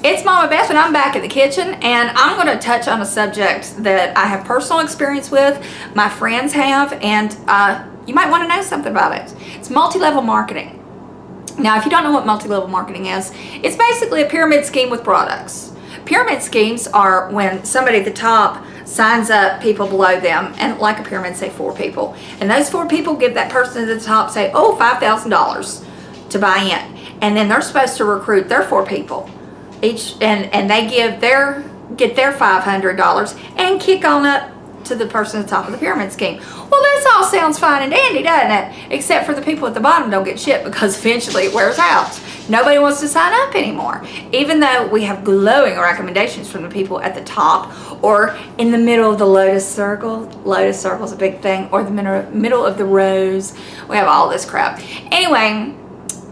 It's Mama Beth and I'm back in the kitchen, and I'm going to touch on a subject that I have personal experience with, my friends have, and you might want to know something about it. It's multi-level marketing. Now, if you don't know what multi-level marketing is, it's basically a pyramid scheme with products. Pyramid schemes are when somebody at the top signs up people below them, and like a pyramid, say 4 people, and those 4 people give that person at the top, say, oh, $5,000 to buy in, and then they're supposed to recruit their 4 people each, and they get their $500 and kick on up to the person at the top of the pyramid scheme. Well, this all sounds fine and dandy, doesn't it? Except for the people at the bottom don't get shit, because eventually it wears out. Nobody wants to sign up anymore, even though we have glowing recommendations from the people at the top or in the middle of the lotus circle. Lotus circle is a big thing, or the middle of the rose. We have all this crap. Anyway,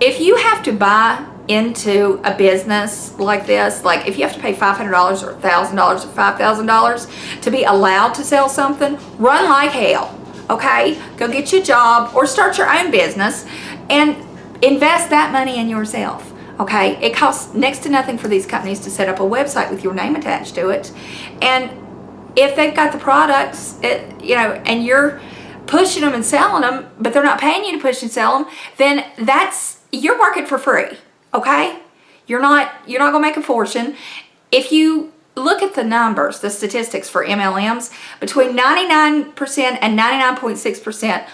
if you have to buy into a business like this, like if you have to pay $500 or $1,000 or $5,000 to be allowed to sell something, run like hell, okay? Go get you a job or start your own business and invest that money in yourself, okay? It costs next to nothing for these companies to set up a website with your name attached to it. And if they've got the products, and you're pushing them and selling them, but they're not paying you to push and sell them, then you're working for free. Okay, you're not gonna make a fortune. If you look at the numbers, the statistics for MLMs, between 99% and 99.6%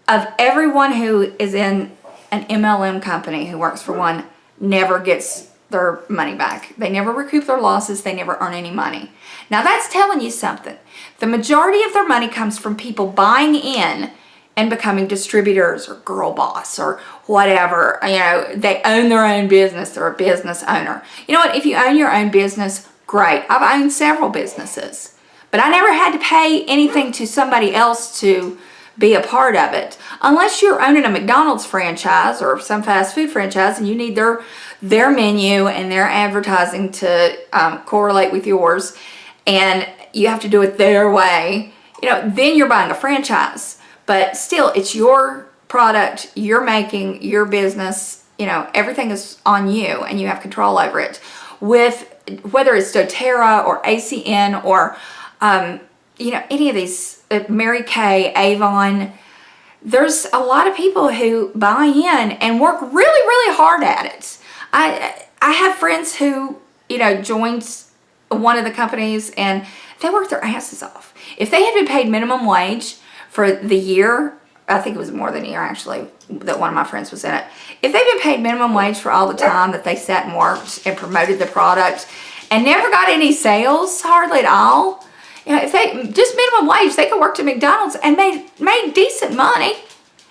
of everyone who is in an MLM company who works for one never gets their money back. They never recoup their losses. They never earn any money. Now that's telling you something. The majority of their money comes from people buying in and becoming distributors or girl boss or whatever. They own their own business. They're a business owner. You know what? If you own your own business, great. I've owned several businesses, but I never had to pay anything to somebody else to be a part of it. Unless you're owning a McDonald's franchise or some fast food franchise and you need their menu and their advertising to correlate with yours, and you have to do it their way, then you're buying a franchise. But still, it's your product, you're making, your business, everything is on you and you have control over it. With whether it's doTERRA or ACN or, any of these, Mary Kay, Avon, there's a lot of people who buy in and work really, really hard at it. I have friends who, joined one of the companies and they work their asses off. If they had been paid minimum wage for the year, I think it was more than a year actually, that one of my friends was in it. If they've been paid minimum wage for all the time that they sat and worked and promoted the product and never got any sales hardly at all, if they just minimum wage, they could work to McDonald's and made decent money,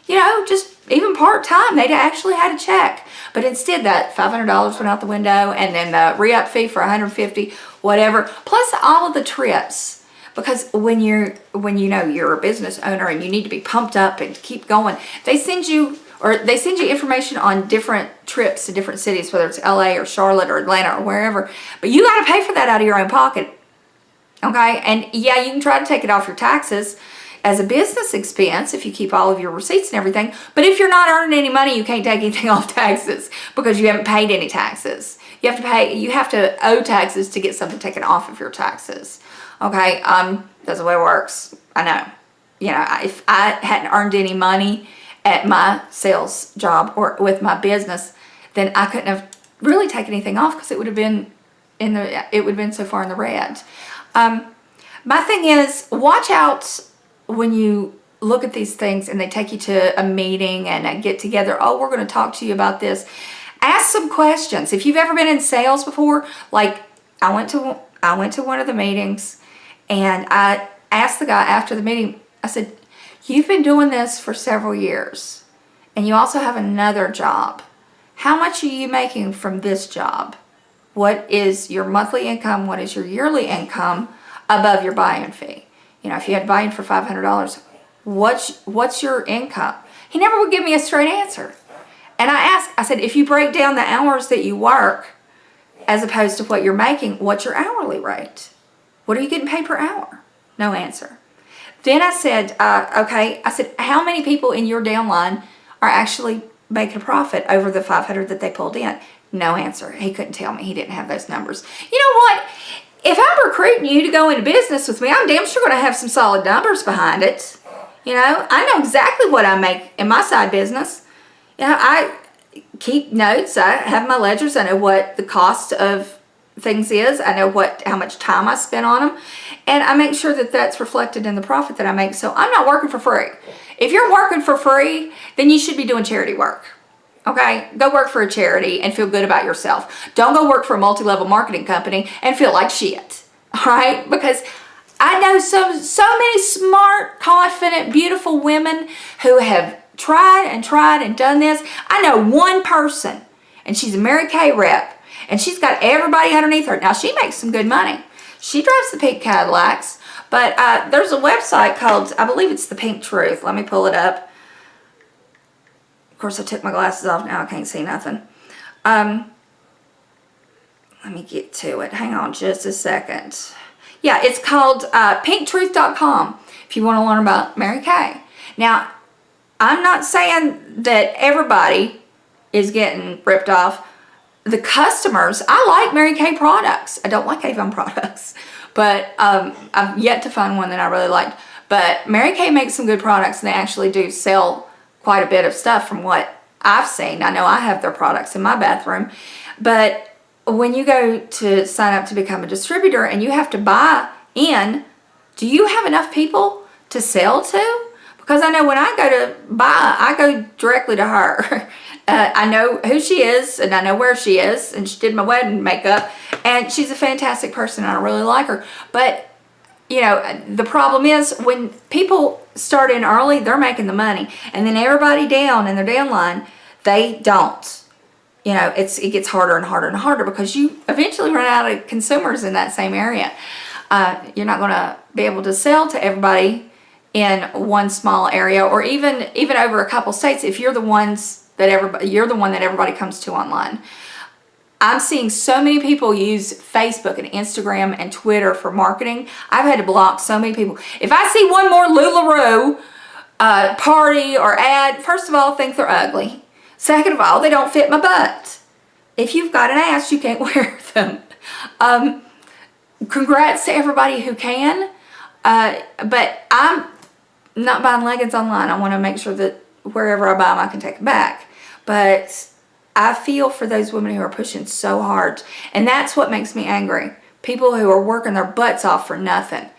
just even part-time, they'd actually had a check. But instead that $500 went out the window, and then the re-up fee for $150, whatever, plus all of the trips. Because when you're a business owner and you need to be pumped up and keep going, they send you information on different trips to different cities, whether it's LA or Charlotte or Atlanta or wherever. But you got to pay for that out of your own pocket. Okay? And yeah, you can try to take it off your taxes as a business expense if you keep all of your receipts and everything. But if you're not earning any money, you can't take anything off taxes because you haven't paid any taxes. You have to owe taxes to get something taken off of your taxes. Okay, that's the way it works. I know. If I hadn't earned any money at my sales job or with my business, then I couldn't have really taken anything off because it would have been so far in the red. My thing is, watch out when you look at these things and they take you to a meeting and a get together. Oh, we're going to talk to you about this. Ask some questions. If you've ever been in sales before, like I went to one of the meetings. And I asked the guy after the meeting, I said, you've been doing this for several years and you also have another job. How much are you making from this job? What is your monthly income? What is your yearly income above your buy-in fee? If you had buy-in for $500, what's your income? He never would give me a straight answer. And I said, if you break down the hours that you work as opposed to what you're making, what's your hourly rate? What are you getting paid per hour? No answer. Then I said, okay, I said, how many people in your downline are actually making a profit over the 500 that they pulled in? No answer. He couldn't tell me. He didn't have those numbers. You know what? If I'm recruiting you to go into business with me, I'm damn sure going to have some solid numbers behind it. You know, I know exactly what I make in my side business. You know, I keep notes. I have my ledgers. I know what the cost of things is. I know how much time I spent on them. And I make sure that that's reflected in the profit that I make. So I'm not working for free. If you're working for free, then you should be doing charity work. Okay, go work for a charity and feel good about yourself. Don't go work for a multi-level marketing company and feel like shit. All right, because I know so many smart, confident, beautiful women who have tried and done this. I know one person, and she's a Mary Kay rep, and she's got everybody underneath her. Now, she makes some good money. She drives the pink Cadillacs, but there's a website called, I believe it's The Pink Truth. Let me pull it up. Of course, I took my glasses off. Now I can't see nothing. Let me get to it. Hang on just a second. Yeah, it's called pinktruth.com if you want to learn about Mary Kay. Now, I'm not saying that everybody is getting ripped off. The customers, I like Mary Kay products. I don't like Avon products, but I've yet to find one that I really liked. But Mary Kay makes some good products, and they actually do sell quite a bit of stuff from what I've seen. I know I have their products in my bathroom, but when you go to sign up to become a distributor and you have to buy in, do you have enough people to sell to? Because I know when I go to buy, I go directly to her. I know who she is and I know where she is, and she did my wedding makeup, and she's a fantastic person and I really like her. But you know, the problem is when people start in early, they're making the money. And then everybody down in their downline, they don't. You know, it gets harder and harder and harder because you eventually run out of consumers in that same area. You're not going to be able to sell to everybody in one small area, or even over a couple states if you're the one that everybody comes to online. I'm seeing so many people use Facebook and Instagram and Twitter for marketing. I've had to block so many people. If I see one more LuLaRoe party or ad, first of all, I think they're ugly. Second of all, they don't fit my butt. If you've got an ass, you can't wear them. Congrats to everybody who can. But I'm not buying leggings online. I want to make sure that wherever I buy them, I can take them back. But I feel for those women who are pushing so hard. And that's what makes me angry. People who are working their butts off for nothing.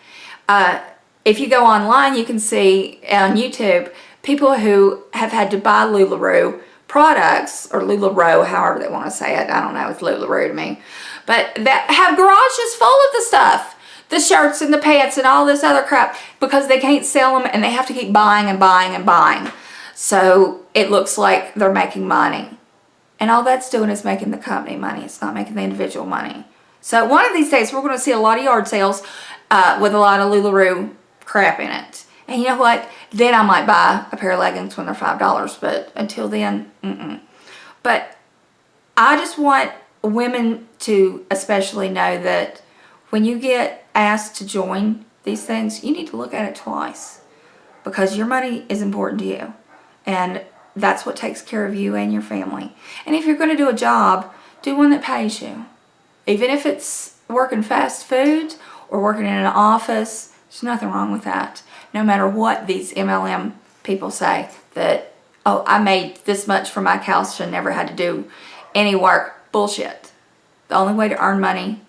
If you go online, you can see on YouTube people who have had to buy LuLaRoe products, or LuLaRoe, however they want to say it. I don't know, it's LuLaRoe to me. But that have garages full of the stuff. The shirts and the pants and all this other crap, because they can't sell them and they have to keep buying and buying and buying. So it looks like they're making money. And all that's doing is making the company money. It's not making the individual money. So one of these days, we're going to see a lot of yard sales with a lot of LuLaRoe crap in it. And you know what? Then I might buy a pair of leggings when they're $5. But until then, But I just want women to especially know that when you get asked to join these things, you need to look at it twice. Because your money is important to you. And that's what takes care of you and your family. And if you're going to do a job, do one that pays you. Even if it's working fast food or working in an office, there's nothing wrong with that. No matter what these MLM people say, that, oh, I made this much for my couch and never had to do any work. Bullshit. The only way to earn money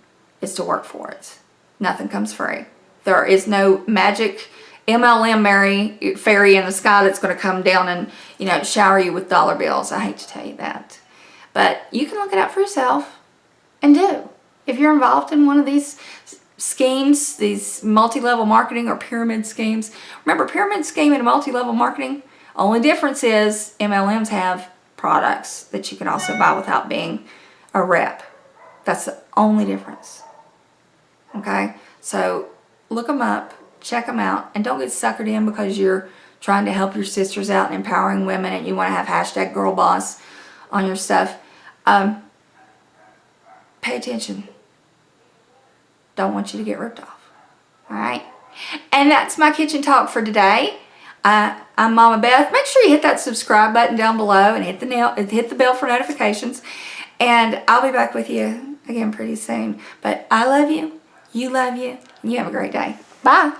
is to work for it. Nothing comes free. There is no magic MLM fairy in the sky that's going to come down and, you know, shower you with dollar bills. I hate to tell you that. But you can look it up for yourself and do. If you're involved in one of these schemes, these multi-level marketing or pyramid schemes. Remember, pyramid scheme and multi-level marketing, only difference is MLMs have products that you can also buy without being a rep. That's the only difference. Okay? So look them up. Check them out, and don't get suckered in because you're trying to help your sisters out and empowering women and you want to have hashtag girl boss on your stuff. Pay attention. Don't want you to get ripped off. All right? And that's my kitchen talk for today. I'm Mama Beth. Make sure you hit that subscribe button down below and hit the bell for notifications. And I'll be back with you again pretty soon. But I love you. You love you. And you have a great day. Bye.